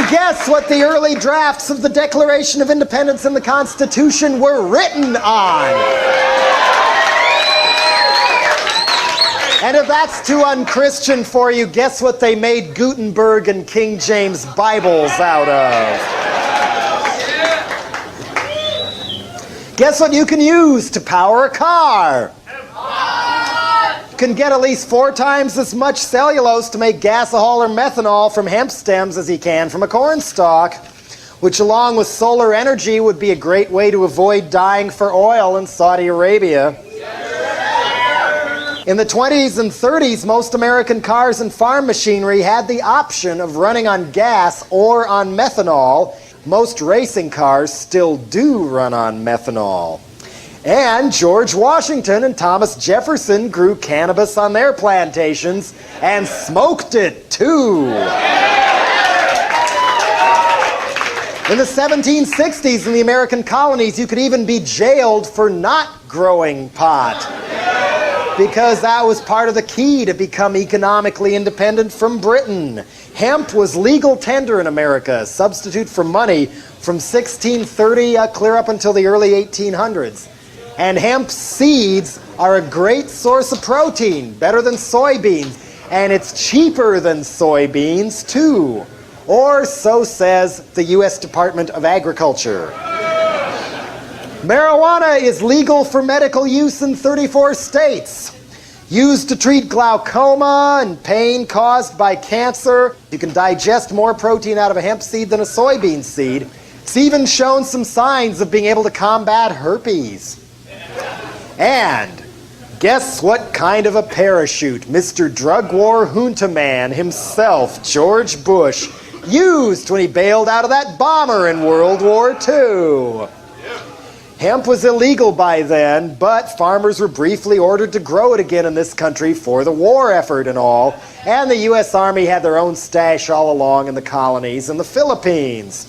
guess what the early drafts of the Declaration of Independence and the Constitution were written on? And if that's too unchristian for you, guess what they made Gutenberg and King James Bibles out of? Guess what you can use to power a car? You can get at least 4 times as much cellulose to make gasohol or methanol from hemp stems as you can from a corn stalk, which along with solar energy would be a great way to avoid dying for oil in Saudi Arabia. In the 20s and 30s, most American cars and farm machinery had the option of running on gas or on methanol. Most racing cars still do run on methanol. And George Washington and Thomas Jefferson grew cannabis on their plantations and smoked it too. In the 1760s in the American colonies, you could even be jailed for not growing pot, because that was part of the key to become economically independent from Britain. Hemp was legal tender in America, a substitute for money from 1630 clear up until the early 1800s. And hemp seeds are a great source of protein, better than soybeans, and it's cheaper than soybeans too. Or so says the U.S. Department of Agriculture. Marijuana is legal for medical use in 34 states. Used to treat glaucoma and pain caused by cancer. You can digest more protein out of a hemp seed than a soybean seed. It's even shown some signs of being able to combat herpes. And guess what kind of a parachute Mr. Drug War Junta Man himself, George Bush, used when he bailed out of that bomber in World War II. Hemp was illegal by then, but farmers were briefly ordered to grow it again in this country for the war effort and all, and the U.S. Army had their own stash all along in the colonies in the Philippines.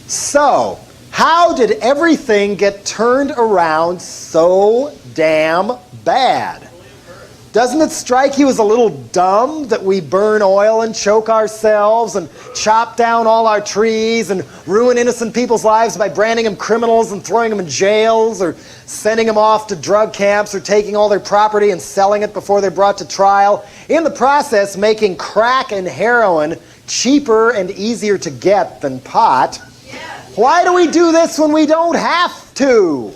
So, how did everything get turned around so damn bad? Doesn't it strike you as a little dumb that we burn oil and choke ourselves and chop down all our trees and ruin innocent people's lives by branding them criminals and throwing them in jails or sending them off to drug camps or taking all their property and selling it before they're brought to trial, in the process making crack and heroin cheaper and easier to get than pot? Why do we do this when we don't have to?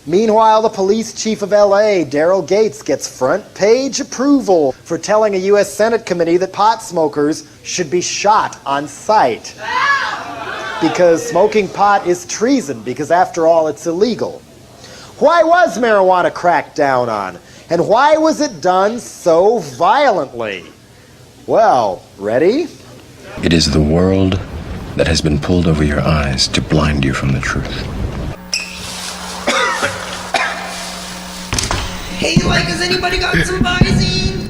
Meanwhile, the police chief of LA, Daryl Gates, gets front page approval for telling a U.S. Senate committee that pot smokers should be shot on sight. Because smoking pot is treason, because after all, it's illegal. Why was marijuana cracked down on? And why was it done so violently? Well, ready? It is the world that has been pulled over your eyes to blind you from the truth. Hey, has anybody got some Visine?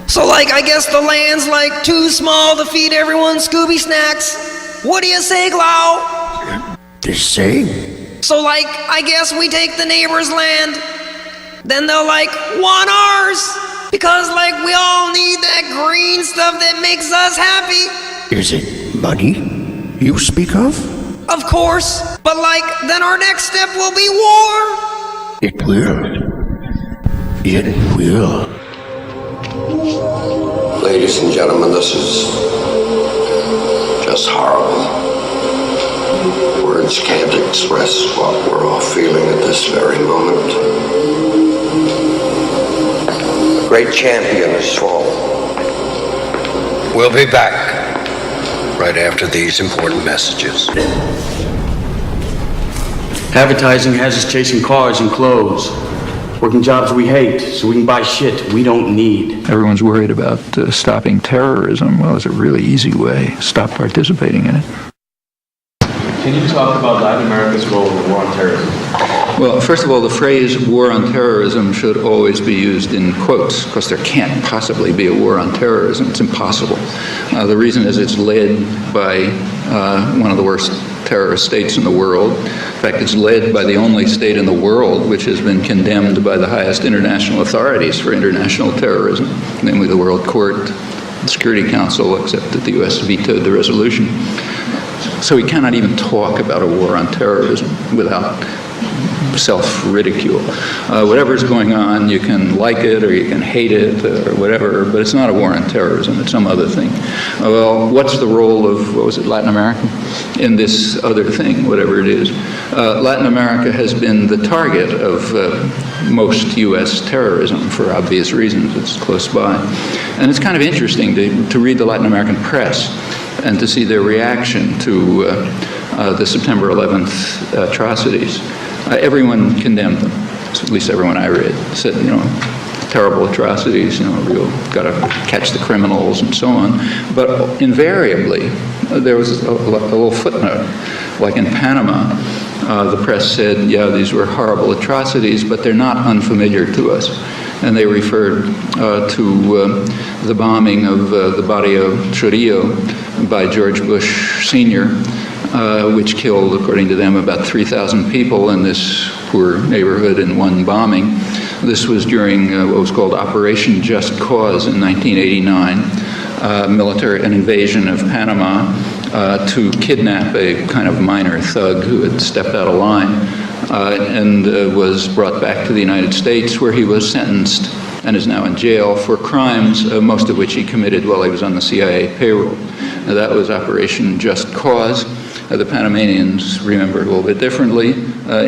So, I guess the land's, too small to feed everyone Scooby snacks. What do you say, Glau? The same. So, I guess we take the neighbor's land. Then they'll, want ours. Because, we all need that green stuff that makes us happy. Is it money you speak of? Of course. But, then our next step will be war. It will. It will. Ladies and gentlemen, this is just horrible. Words can't express what we're all feeling at this very moment. A great champion has fallen. We'll be back right after these important messages. Advertising has us chasing cars and clothes, working jobs we hate so we can buy shit we don't need. Everyone's worried about stopping terrorism. Well, there's a really easy way. Stop participating in it. Can you talk about Latin America's role in the war on terrorism? Well, first of all, the phrase war on terrorism should always be used in quotes, because there can't possibly be a war on terrorism. It's impossible. The reason is it's led by one of the worst terrorist states in the world. In fact, it's led by the only state in the world which has been condemned by the highest international authorities for international terrorism, namely the World Court, the Security Council, except that the U.S. vetoed the resolution. So we cannot even talk about a war on terrorism without self-ridicule. Whatever's going on, you can like it or you can hate it or whatever, but it's not a war on terrorism, it's some other thing. Well, what's the role of, what was it, Latin America? In this other thing, whatever it is. Latin America has been the target of most U.S. terrorism for obvious reasons. It's close by. And it's kind of interesting to read the Latin American press and to see their reaction to the September 11th atrocities. Everyone condemned them, at least everyone I read, said, you know, terrible atrocities, you know, we've got to catch the criminals and so on. But invariably, there was a little footnote, like in Panama, the press said, yeah, these were horrible atrocities, but they're not unfamiliar to us. And they referred to the bombing of the Barrio Chorrillo by George Bush Sr., which killed, according to them, about 3,000 people in this poor neighborhood in one bombing. This was during what was called Operation Just Cause in 1989, an invasion of Panama to kidnap a kind of minor thug who had stepped out of line and was brought back to the United States, where he was sentenced and is now in jail for crimes, most of which he committed while he was on the CIA payroll. Now, that was Operation Just Cause. The Panamanians remember it a little bit differently,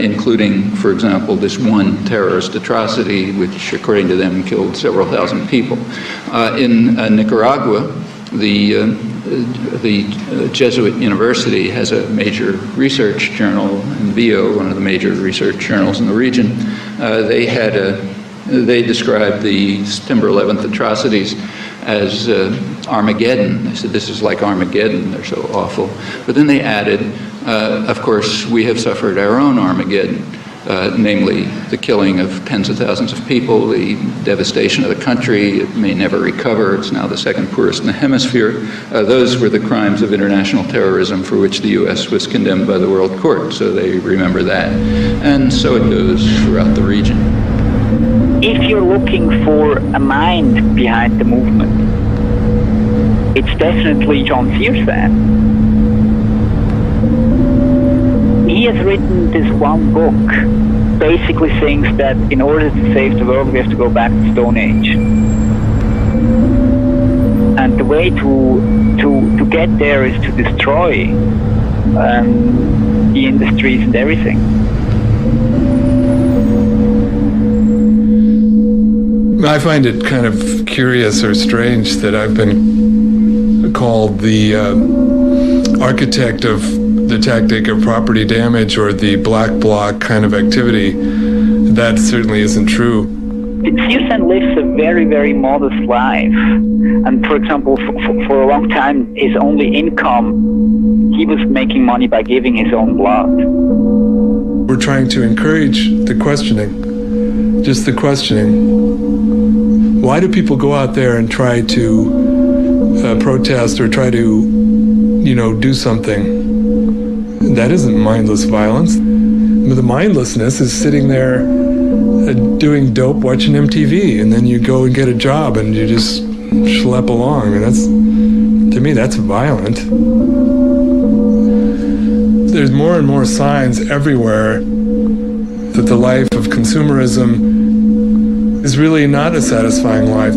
including, for example, this one terrorist atrocity, which, according to them, killed several thousand people. In Nicaragua, the Jesuit University has a major research journal, NVIO, one of the major research journals in the region. They described the September 11th atrocities as Armageddon. They said, this is like Armageddon, they're so awful. But then they added, of course, we have suffered our own Armageddon, namely the killing of tens of thousands of people, the devastation of the country. It may never recover. It's now the second poorest in the hemisphere. Those were the crimes of international terrorism for which the U.S. was condemned by the World Court, so they remember that. And so it goes throughout the region. If you're looking for a mind behind the movement, it's definitely John Searson. He has written this one book, basically saying that in order to save the world, we have to go back to Stone Age. And the way to get there is to destroy the industries and everything. I find it kind of curious or strange that I've been called the architect of the tactic of property damage or the black bloc kind of activity. That certainly isn't true. Searson lives a very, very modest life. And for example, for a long time, his only income, he was making money by giving his own blood. We're trying to encourage the questioning, just the questioning. Why do people go out there and try to protest or try to, do something? That isn't mindless violence. The mindlessness is sitting there doing dope, watching MTV, and then you go and get a job and you just schlep along. And to me, that's violent. There's more and more signs everywhere that the life of consumerism is really not a satisfying life.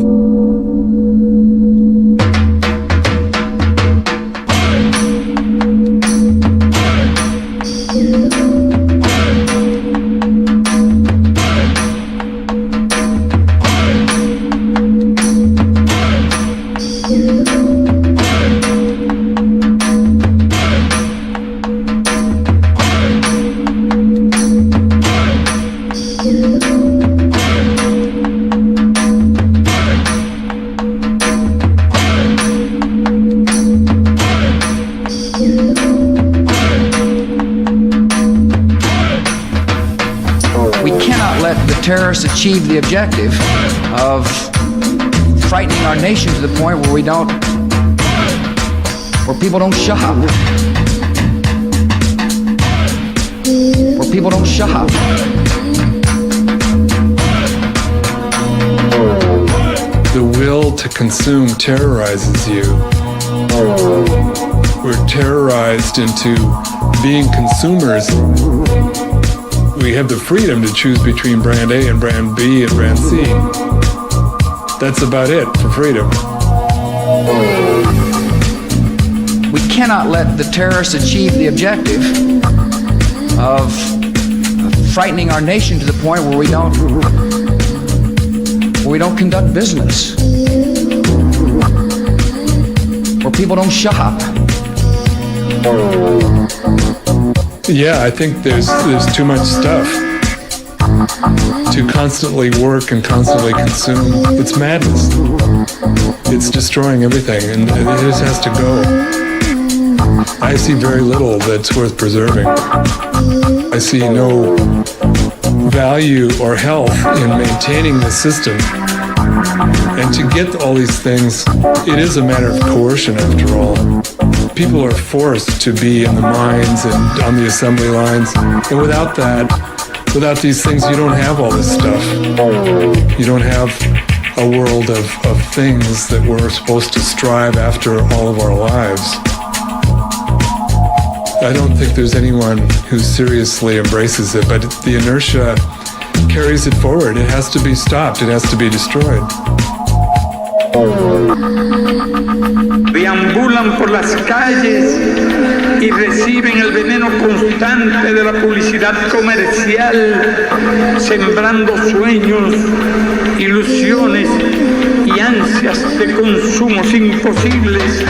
Terrorists achieve the objective of frightening our nation to the point where people don't shop. people don't shop. The will to consume terrorizes you. We're terrorized into being consumers. We have the freedom to choose between brand A and brand B and brand C. That's about it for freedom. We cannot let the terrorists achieve the objective of frightening our nation to the point where we don't conduct business, where people don't shop. Yeah, I think there's too much stuff to constantly work and constantly consume. It's madness. It's destroying everything, and it just has to go. I see very little that's worth preserving. I see no value or health in maintaining the system. And to get all these things, it is a matter of coercion after all. People are forced to be in the mines and on the assembly lines. And without that, without these things, you don't have all this stuff. You don't have a world of things that we're supposed to strive after all of our lives. I don't think there's anyone who seriously embraces it, but the inertia carries it forward. It has to be stopped. It has to be destroyed. Deambulan por las calles y reciben el veneno constante de la publicidad comercial, sembrando sueños, ilusiones y ansias de consumos imposibles